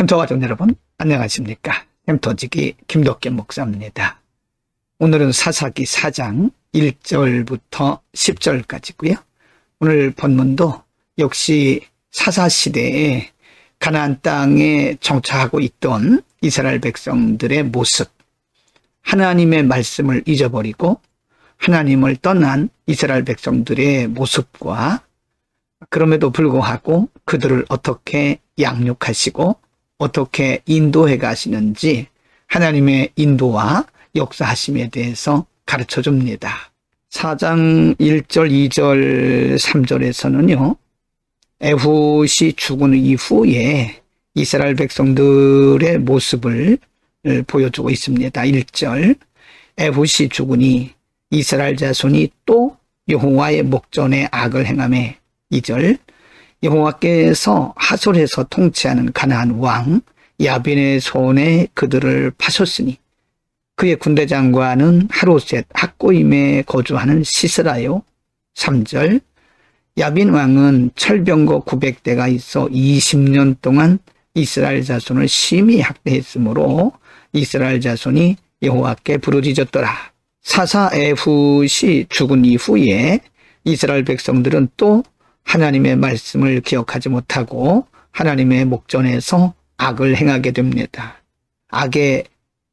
캠토 가족 여러분, 안녕하십니까? 캠토지기 김덕계 목사입니다. 오늘은 사사기 4장 1절부터 10절까지고요. 오늘 본문도 역시 사사시대에 가나안 땅에 정착하고 있던 이스라엘 백성들의 모습, 하나님의 말씀을 잊어버리고 하나님을 떠난 이스라엘 백성들의 모습과 그럼에도 불구하고 그들을 어떻게 양육하시고 어떻게 인도해 가시는지 하나님의 인도와 역사하심에 대해서 가르쳐 줍니다. 4장 1절, 2절, 3절에서는요. 에훗이 죽은 이후에 이스라엘 백성들의 모습을 보여주고 있습니다. 1절, 에훗이 죽으니 이스라엘 자손이 또 여호와의 목전에 악을 행하매. 2절, 여호와께서 하솔에서 통치하는 가나안 왕 야빈의 손에 그들을 파셨으니 그의 군대 장관은 하로셋 학고임에 거주하는 시스라요. 3절, 야빈 왕은 철병거 900대가 있어 20년 동안 이스라엘 자손을 심히 학대했으므로 이스라엘 자손이 여호와께 부르짖었더라. 사사 에훗이 죽은 이후에 이스라엘 백성들은 또 하나님의 말씀을 기억하지 못하고 하나님의 목전에서 악을 행하게 됩니다. 악의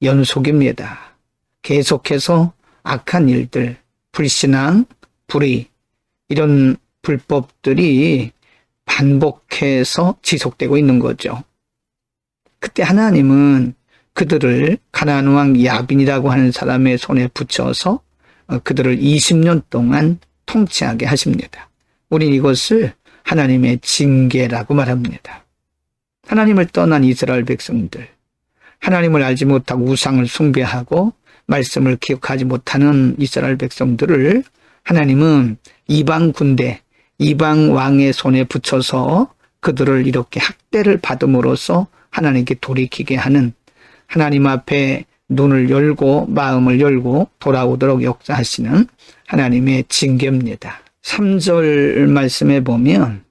연속입니다. 계속해서 악한 일들, 불신앙, 불의, 이런 불법들이 반복해서 지속되고 있는 거죠. 그때 하나님은 그들을 가나안 왕 야빈이라고 하는 사람의 손에 붙여서 그들을 20년 동안 통치하게 하십니다. 우린 이것을 하나님의 징계라고 말합니다. 하나님을 떠난 이스라엘 백성들, 하나님을 알지 못하고 우상을 숭배하고 말씀을 기억하지 못하는 이스라엘 백성들을 하나님은 이방 군대, 이방 왕의 손에 붙여서 그들을 이렇게 학대를 받음으로써 하나님께 돌이키게 하는, 하나님 앞에 눈을 열고 마음을 열고 돌아오도록 역사하시는 하나님의 징계입니다. 3절 말씀에 보면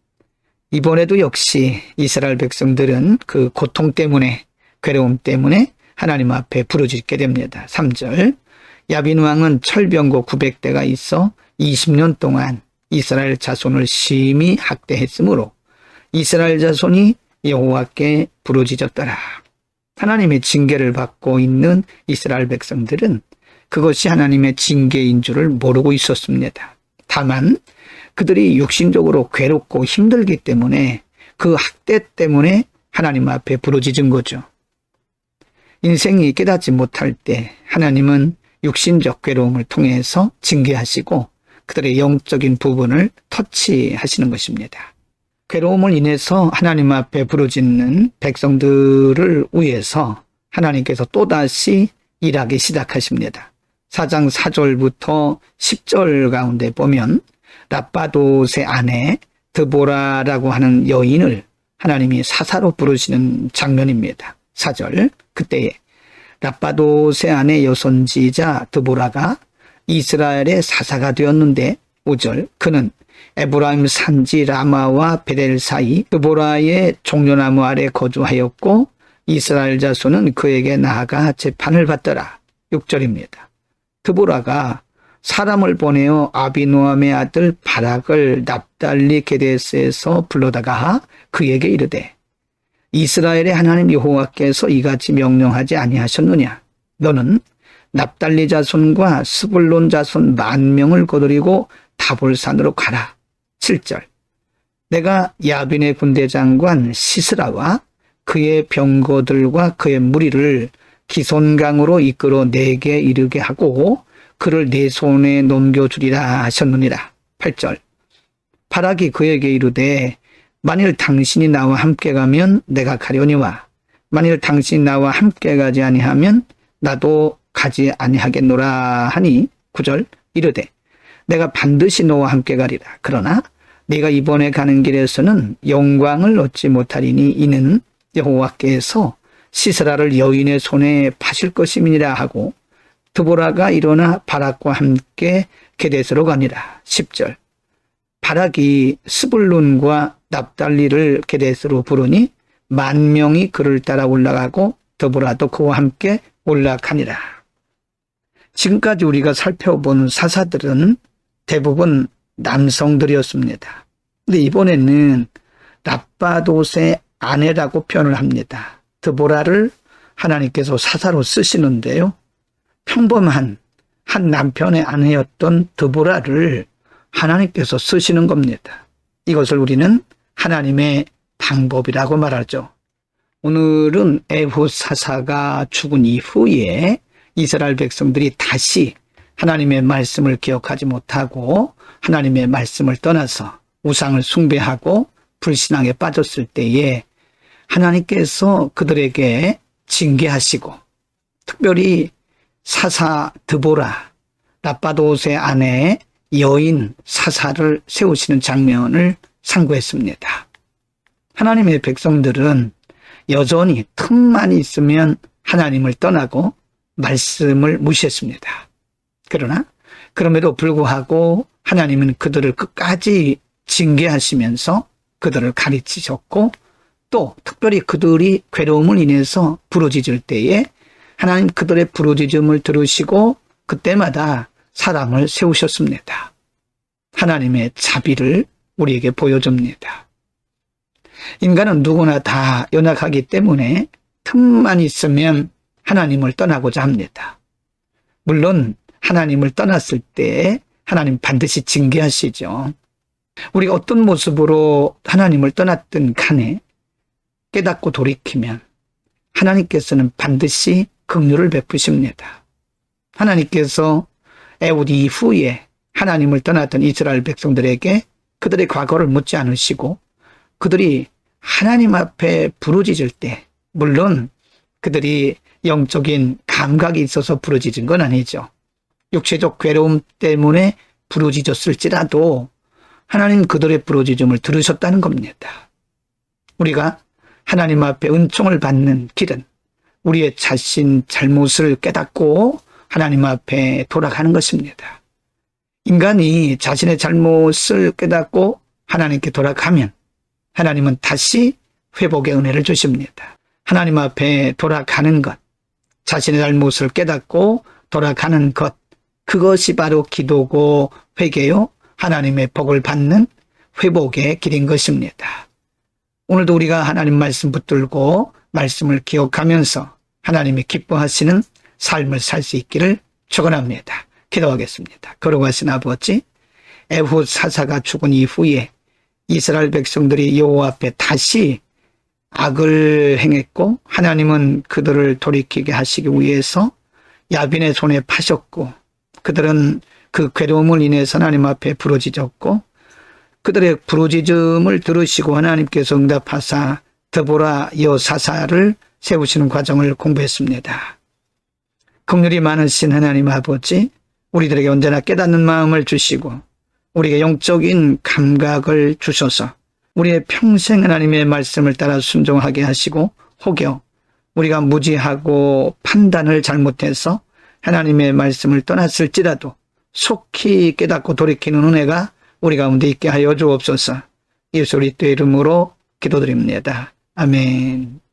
이번에도 역시 이스라엘 백성들은 그 고통 때문에, 괴로움 때문에 하나님 앞에 부르짖게 됩니다. 3절, 야빈 왕은 철병거 900대가 있어 20년 동안 이스라엘 자손을 심히 학대했으므로 이스라엘 자손이 여호와께 부르짖었더라. 하나님의 징계를 받고 있는 이스라엘 백성들은 그것이 하나님의 징계인 줄을 모르고 있었습니다. 다만 그들이 육신적으로 괴롭고 힘들기 때문에 그 학대 때문에 하나님 앞에 부르짖은 거죠. 인생이 깨닫지 못할 때 하나님은 육신적 괴로움을 통해서 징계하시고 그들의 영적인 부분을 터치하시는 것입니다. 괴로움을 인해서 하나님 앞에 부르짖는 백성들을 위해서 하나님께서 또다시 일하기 시작하십니다. 4장 4절부터 10절 가운데 보면 라빠돗의 아내 드보라라고 하는 여인을 하나님이 사사로 부르시는 장면입니다. 4절, 그때에 라빠돗의 아내 여선지자 드보라가 이스라엘의 사사가 되었는데 5절, 그는 에브라임 산지 라마와 베델 사이 드보라의 종려나무 아래 거주하였고 이스라엘 자손은 그에게 나아가 재판을 받더라. 6절입니다. 드보라가 사람을 보내어 아비노함의 아들 바락을 납달리 게데스에서 불러다가 그에게 이르되 이스라엘의 하나님 여호와께서 이같이 명령하지 아니하셨느냐? 너는 납달리 자손과 스불론 자손 10,000명을 거두리고 다볼산으로 가라. 7절, 내가 야빈의 군대 장관 시스라와 그의 병거들과 그의 무리를 기손강으로 이끌어 내게 이르게 하고 그를 내 손에 넘겨주리라 하셨느니라. 8절, 바락이 그에게 이르되 만일 당신이 나와 함께 가면 내가 가려니와 만일 당신이 나와 함께 가지 아니하면 나도 가지 아니하겠노라 하니 9절, 이르되 내가 반드시 너와 함께 가리라. 그러나 네가 이번에 가는 길에서는 영광을 얻지 못하리니 이는 여호와께서 시스라를 여인의 손에 파실 것임이니라 하고 드보라가 일어나 바락과 함께 게데스로 가니라. 10절, 바락이 스불룬과 납달리를 게데스로 부르니 10,000명이 그를 따라 올라가고 더보라도 그와 함께 올라가니라. 지금까지 우리가 살펴본 사사들은 대부분 남성들이었습니다. 근데 이번에는 라빠돗의 아내라고 표현을 합니다. 드보라를 하나님께서 사사로 쓰시는데요. 평범한 한 남편의 아내였던 드보라를 하나님께서 쓰시는 겁니다. 이것을 우리는 하나님의 방법이라고 말하죠. 오늘은 에훗 사사가 죽은 이후에 이스라엘 백성들이 다시 하나님의 말씀을 기억하지 못하고 하나님의 말씀을 떠나서 우상을 숭배하고 불신앙에 빠졌을 때에 하나님께서 그들에게 징계하시고 특별히 사사 드보라, 라빠돗의 아내 여인 사사를 세우시는 장면을 상고했습니다. 하나님의 백성들은 여전히 틈만 있으면 하나님을 떠나고 말씀을 무시했습니다. 그러나 그럼에도 불구하고 하나님은 그들을 끝까지 징계하시면서 그들을 가르치셨고 또 특별히 그들이 괴로움을 인해서 부르짖을 때에 하나님 그들의 부르짖음을 들으시고 그때마다 사람을 세우셨습니다. 하나님의 자비를 우리에게 보여줍니다. 인간은 누구나 다 연약하기 때문에 틈만 있으면 하나님을 떠나고자 합니다. 물론 하나님을 떠났을 때 하나님 반드시 징계하시죠. 우리가 어떤 모습으로 하나님을 떠났든 간에 깨닫고 돌이키면 하나님께서는 반드시 긍휼을 베푸십니다. 하나님께서 에훗 이후에 하나님을 떠났던 이스라엘 백성들에게 그들의 과거를 묻지 않으시고 그들이 하나님 앞에 부르짖을 때 물론 그들이 영적인 감각이 있어서 부르짖은 건 아니죠. 육체적 괴로움 때문에 부르짖었을지라도 하나님 그들의 부르짖음을 들으셨다는 겁니다. 우리가 하나님 앞에 은총을 받는 길은 우리의 자신 잘못을 깨닫고 하나님 앞에 돌아가는 것입니다. 인간이 자신의 잘못을 깨닫고 하나님께 돌아가면 하나님은 다시 회복의 은혜를 주십니다. 하나님 앞에 돌아가는 것, 자신의 잘못을 깨닫고 돌아가는 것, 그것이 바로 기도고 회개요, 하나님의 복을 받는 회복의 길인 것입니다. 오늘도 우리가 하나님 말씀 붙들고 말씀을 기억하면서 하나님이 기뻐하시는 삶을 살 수 있기를 축원합니다. 기도하겠습니다. 거룩하신 아버지, 에훗 사사가 죽은 이후에 이스라엘 백성들이 여호와 앞에 다시 악을 행했고 하나님은 그들을 돌이키게 하시기 위해서 야빈의 손에 파셨고 그들은 그 괴로움을 인해서 하나님 앞에 부르짖었고 그들의 부르짖음을 들으시고 하나님께서 응답하사 드보라 여사사를 세우시는 과정을 공부했습니다. 긍휼이 많으신 하나님 아버지, 우리들에게 언제나 깨닫는 마음을 주시고 우리에게 영적인 감각을 주셔서 우리의 평생 하나님의 말씀을 따라 순종하게 하시고 혹여 우리가 무지하고 판단을 잘못해서 하나님의 말씀을 떠났을지라도 속히 깨닫고 돌이키는 은혜가 우리 가운데 있게 하여 주옵소서. 예수 그리스도의 이름으로 기도드립니다. 아멘.